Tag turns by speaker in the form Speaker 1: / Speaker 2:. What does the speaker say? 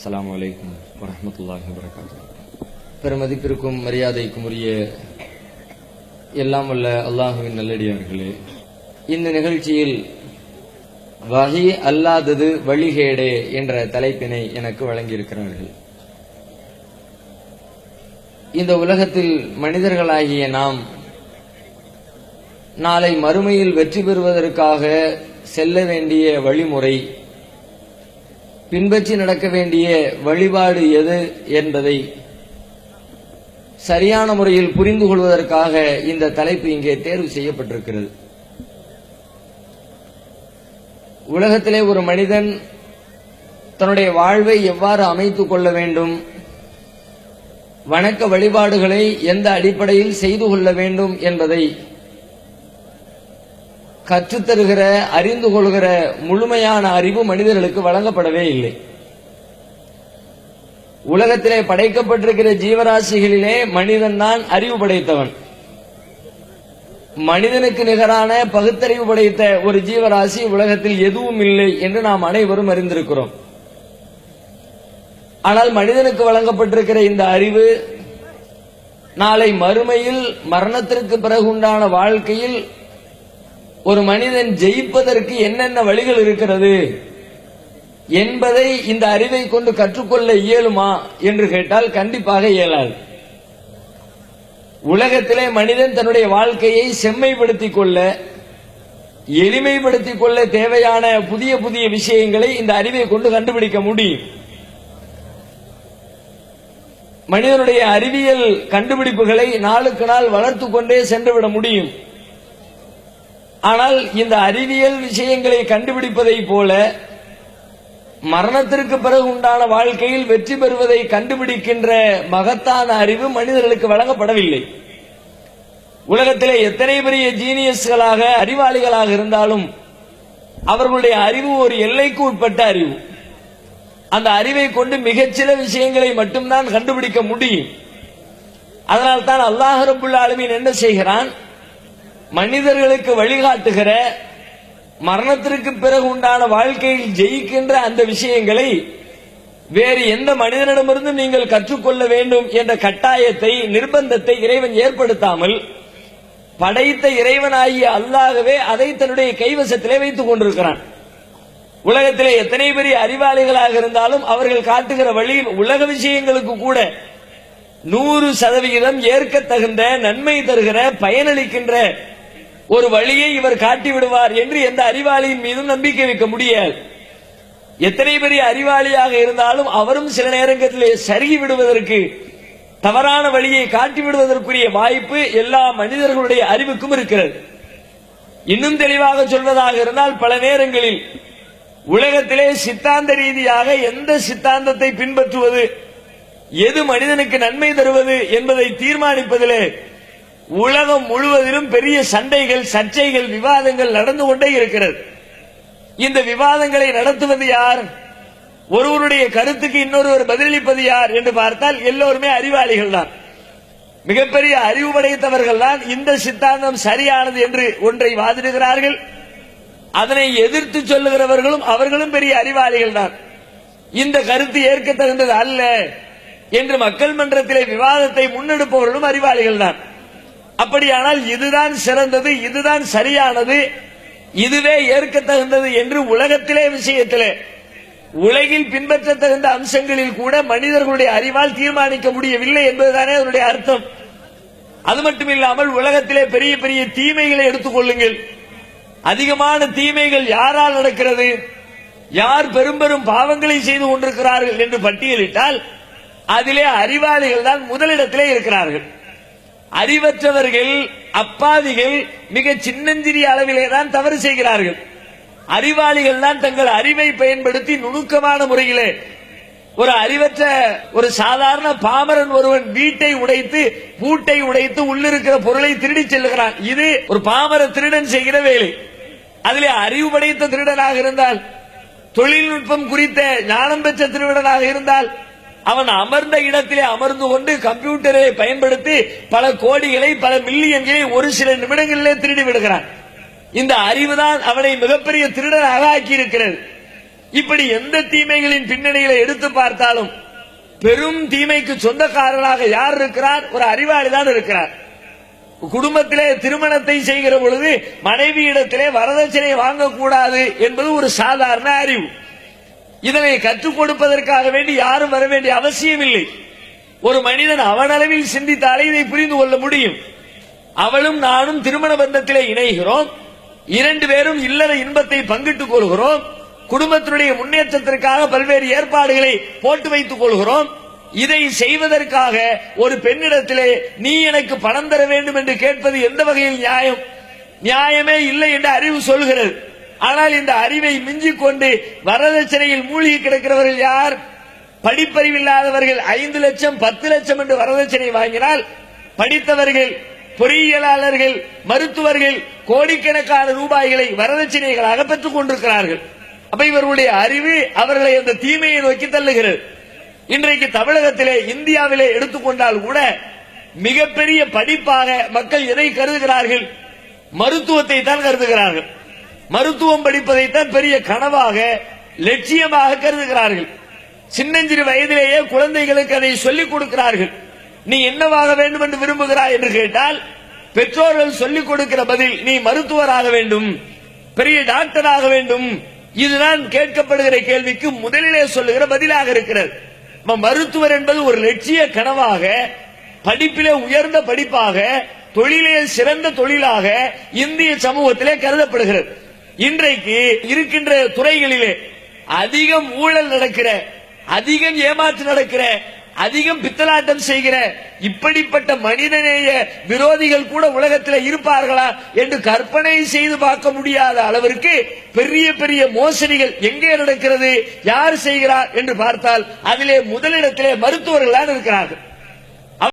Speaker 1: அஸ்ஸலாமு அலைக்கும் வரஹ்மத்துல்லாஹி வபரகாத்துஹு. பெருமதிப்பிற்கும் மரியாதைக்கும் உரிய எல்லாம் வல்ல அல்லாஹுவின் நல்லடியார்களே, இந்த நிகழ்ச்சியில் வஹி அல்லாதது வழிகேடே என்ற தலைப்பினை எனக்கு வழங்கியிருக்கிறார்கள். இந்த உலகத்தில் மனிதர்களாகிய நாம் நாளை மறுமையில் வெற்றி பெறுவதற்காக செல்ல வேண்டிய வழிமுறை, பின்பற்றி நடக்க வேண்டிய வழிபாடு எது என்பதை சரியான முறையில் புரிந்து கொள்வதற்காக இந்த தலைப்பு இங்கே தேர்வு செய்யப்பட்டிருக்கிறது. உலகத்திலே ஒரு மனிதன் தன்னுடைய வாழ்வை எவ்வாறு அமைத்துக் கொள்ள வேண்டும், வணக்க வழிபாடுகளை எந்த அடிப்படையில் செய்து கொள்ள வேண்டும் என்பதை கற்றுத்தருகிற, அறிந்து கொள்கிற முழுமையான அறிவு மனிதர்களுக்கு வழங்கப்படவே இல்லை. உலகத்திலே படைக்கப்பட்டிருக்கிற ஜீவராசிகளிலே மனிதன் தான் அறிவு படைத்தவன். மனிதனுக்கு நிகரான பகுத்தறிவு படைத்த ஒரு ஜீவராசி உலகத்தில் எதுவும் இல்லை என்று நாம் அனைவரும் அறிந்திருக்கிறோம். ஆனால் மனிதனுக்கு வழங்கப்பட்டிருக்கிற இந்த அறிவு நாளை மறுமையில் மரணத்திற்கு பிறகு உண்டான வாழ்க்கையில் ஒரு மனிதன் ஜெயிப்பதற்கு என்னென்ன வழிகள் இருக்கிறது என்பதை இந்த அறிவை கொண்டு கற்றுக்கொள்ள இயலுமா என்று கேட்டால் கண்டிப்பாக இயலாது. உலகத்திலே மனிதன் தன்னுடைய வாழ்க்கையை செம்மைப்படுத்திக் கொள்ள, எளிமைப்படுத்திக் கொள்ள தேவையான புதிய புதிய விஷயங்களை இந்த அறிவை கொண்டு கண்டுபிடிக்க முடியும். மனிதனுடைய அறிவியல் கண்டுபிடிப்புகளை நாளுக்கு நாள் வளர்த்துக் கொண்டே சென்றுவிட முடியும். ஆனால் இந்த அறிவியல் விஷயங்களை கண்டுபிடிப்பதை போல மரணத்திற்கு பிறகு உண்டான வாழ்க்கையில் வெற்றி பெறுவதை கண்டுபிடிக்கின்ற மகத்தான அறிவு மனிதர்களுக்கு வழங்கப்படவில்லை. உலகத்திலே எத்தனை பெரிய ஜீனியஸ்களாக, அறிவாளிகளாக இருந்தாலும் அவர்களுடைய அறிவு ஒரு எல்லைக்கு உட்பட்ட அறிவு. அந்த அறிவை கொண்டு மிகச்சில விஷயங்களை மட்டும்தான் கண்டுபிடிக்க முடியும். அதனால் தான் அல்லாஹ் ரப்புல் ஆலமீன் என்ன செய்கிறான், மனிதர்களுக்கு வழிகாட்டுகிற, மரணத்திற்கு பிறகு உண்டான வாழ்க்கையில் ஜெயிக்கின்ற அந்த விஷயங்களை வேறு எந்த மனிதனிடமிருந்து நீங்கள் கற்றுக்கொள்ள வேண்டும் என்ற கட்டாயத்தை, நிர்பந்தத்தை இறைவன் ஏற்படுத்தாமல் படைத்த இறைவனாகிய அல்லாஹ்வே அதை தன்னுடைய கைவசத்திலே வைத்துக் கொண்டிருக்கிறான். உலகத்திலே எத்தனை பெரிய அறிவாளிகளாக இருந்தாலும் அவர்கள் காட்டுகிற வழியில் உலக விஷயங்களுக்கு கூட 100% ஏற்க தகுந்த, நன்மை தருகிற, பயனளிக்கின்ற ஒரு வழியை இவர் காட்டிவிடுவார் என்று எந்த அறிவாளியின் மீதும் நம்பிக்கை வைக்க முடியாது. எத்தனை பெரிய அறிவாளியாக இருந்தாலும் அவரும் சில நேரங்களிலே சருகி விடுவதற்கு, தவறான வழியை காட்டிவிடுவதற்குரிய வாய்ப்பு எல்லா மனிதர்களுடைய அறிவுக்கும் இருக்கிறது. இன்னும் தெளிவாக சொல்வதாக இருந்தால், பல நேரங்களில் உலகத்திலே சித்தாந்த ரீதியாக எந்த சித்தாந்தத்தை பின்பற்றுவது, எது மனிதனுக்கு நன்மை தருவது என்பதை தீர்மானிப்பதிலே உலகம் முழுவதிலும் பெரிய சண்டைகள், சர்ச்சைகள், விவாதங்கள் நடந்து கொண்டே இருக்கிறது. இந்த விவாதங்களை நடத்துவது யார், ஒருவருடைய கருத்துக்கு இன்னொருவர் பதிலளிப்பது யார் என்று பார்த்தால் எல்லோருமே அறிவாளிகள் தான், மிகப்பெரிய அறிவு படைத்தவர்கள் தான். இந்த சித்தாந்தம் சரியானது என்று ஒன்றை வாதிடுகிறார்கள், அதனை எதிர்த்து சொல்லுகிறவர்களும் அவர்களும் பெரிய அறிவாளிகள் தான். இந்த கருத்து ஏற்க தகுந்தது அல்ல என்று மக்கள் மன்றத்திலே விவாதத்தை முன்னெடுப்பவர்களும் அறிவாளிகள் தான். அப்படியானால் இதுதான் சிறந்தது, இதுதான் சரியானது, இதுவே ஏற்க தகுந்தது என்று உலகத்திலே விஷயத்திலே, உலகில் பின்பற்ற தகுந்த அம்சங்களில் கூட மனிதர்களுடைய அறிவால் தீர்மானிக்க முடியவில்லை என்பதுதானே அதனுடைய அர்த்தம். அது மட்டுமில்லாமல் உலகத்திலே பெரிய பெரிய தீமைகளை எடுத்துக் கொள்ளுங்கள். அதிகமான தீமைகள் யாரால் நடக்கிறது, யார் பெரும் பெரும் பாவங்களை செய்து கொண்டிருக்கிறார்கள் என்று பட்டியலிட்டால் அதிலே அறிவாளிகள் தான் முதலிடத்திலே இருக்கிறார்கள். அறிவற்றவர்கள், அப்பாவிகள் மிக சின்னஞ்சிறிய அளவிலே தான் தவறு செய்கிறார்கள். அறிவாளிகள் தான் தங்கள் அறிவை பயன்படுத்தி நுணுக்கமான முறையிலே, ஒரு அறிவற்ற ஒரு சாதாரண பாமரன் ஒருவன் வீட்டை உடைத்து, பூட்டை உடைத்து உள்ளிருக்கிற பொருளை திருடி செல்லுகிறான். இது ஒரு பாமர திருடன் செய்கிற வேலை. அதிலே அறிவு படைத்த திருடனாக இருந்தால், தொழில்நுட்பம் குறித்த ஞானம் பெற்ற திருடனாக இருந்தால், அவன் அமர்ந்த இடத்திலே அமர்ந்து கொண்டு கம்ப்யூட்டரை பயன்படுத்தி பல கோடிகளை, பல மில்லியன்களை ஒரு சில நிமிடங்களிலே திருடி விடுகிறான். இந்த அறிவுதான் அவனை மிகப்பெரிய திருடனாக ஆக்கி இருக்கிறது. இப்படி எந்த தீமைகளின் பின்னணிகளை எடுத்து பார்த்தாலும் பெரும் தீமைக்கு சொந்தக்காரராக யார் இருக்கிறார்? ஒரு அறிவாளி தான் இருக்கிறார். குடும்பத்திலே திருமணத்தை செய்கிற பொழுது மனைவியிடத்திலே வரதட்சணை வாங்கக்கூடாது என்பது ஒரு சாதாரண அறிவு. இதனை கற்றுக் கொடுப்பதற்காக வேண்டி யாரும் வர வேண்டிய அவசியம் இல்லை. ஒரு மனிதன் அவனளவில் சிந்தித்தாலே இதை புரிந்து கொள்ள முடியும். அவளும் நானும் திருமண பந்தத்திலே இணைகிறோம், இரண்டு பேரும் இல்லற இன்பத்தை பங்கிட்டுக் கொள்கிறோம், குடும்பத்தினுடைய முன்னேற்றத்திற்காக பல்வேறு ஏற்பாடுகளை போட்டு வைத்துக் கொள்கிறோம். இதை செய்வதற்காக ஒரு பெண்ணிடத்திலே நீ எனக்கு பணம் தர வேண்டும் என்று கேட்பது எந்த வகையில் நியாயம்? நியாயமே இல்லை என்று அறிவு சொல்கிறது. ஆனால் இந்த அறிவை மிஞ்சிக் கொண்டு வரதட்சணையில் மூழ்கி கிடக்கிறவர்கள் யார்? படிப்பறிவில்லாதவர்கள் 5 லட்சம் 10 லட்சம் என்று வரதட்சணை வாங்கினால், படித்தவர்கள், பொறியியலாளர்கள், மருத்துவர்கள் கோடிக்கணக்கான ரூபாய்களை வரதட்சணைகளாக பெற்றுக் கொண்டிருக்கிறார்கள். அப்ப இவர்களுடைய அறிவு அவர்களை அந்த தீமையை நோக்கி தள்ளுகிறது. இன்றைக்கு தமிழகத்திலே, இந்தியாவிலே எடுத்துக்கொண்டால் கூட மிகப்பெரிய படிப்பாக மக்கள் எதை கருதுகிறார்கள்? மருத்துவத்தை தான் கருதுகிறார்கள். மருத்துவம் படிப்பதைத்தான் பெரிய கனவாக, லட்சியமாக கருதுகிறார்கள். சின்னஞ்சிறு வயதிலேயே குழந்தைகளுக்கு அதை சொல்லிக் கொடுக்கிறார்கள். நீ என்னவாக வேண்டும் என்று விரும்புகிறாய் என்று கேட்டால் பெற்றோர்கள் சொல்லிக் கொடுக்கிற பதில் நீ மருத்துவராக வேண்டும், பெரிய டாக்டராக வேண்டும். இதுதான் கேட்கப்படுகிற கேள்விக்கு முதலிலே சொல்லுகிற பதிலாக இருக்கிறது. மருத்துவர் என்பது ஒரு லட்சிய கனவாக, படிப்பிலே உயர்ந்த படிப்பாக, தொழிலே சிறந்த தொழிலாக இந்திய சமூகத்திலே கருதப்படுகிறது. இன்றைக்கு இருக்கின்ற துறைகளிலே அதிகம் ஊழல் நடக்கிற, அதிகம் ஏமாற்று நடக்கிற, அதிகம் பித்தலாட்டம் செய்கிற இப்படிப்பட்ட மனிதநேய விரோதிகள் கூட உலகத்தில் இருப்பார்களா என்று கற்பனை செய்து பார்க்க முடியாத அளவிற்கு பெரிய பெரிய மோசடிகள் எங்கே நடக்கிறது, யார் செய்கிறார் என்று பார்த்தால் அதிலே முதலிடத்திலே மருத்துவர்கள் தான் இருக்கிறார்கள்.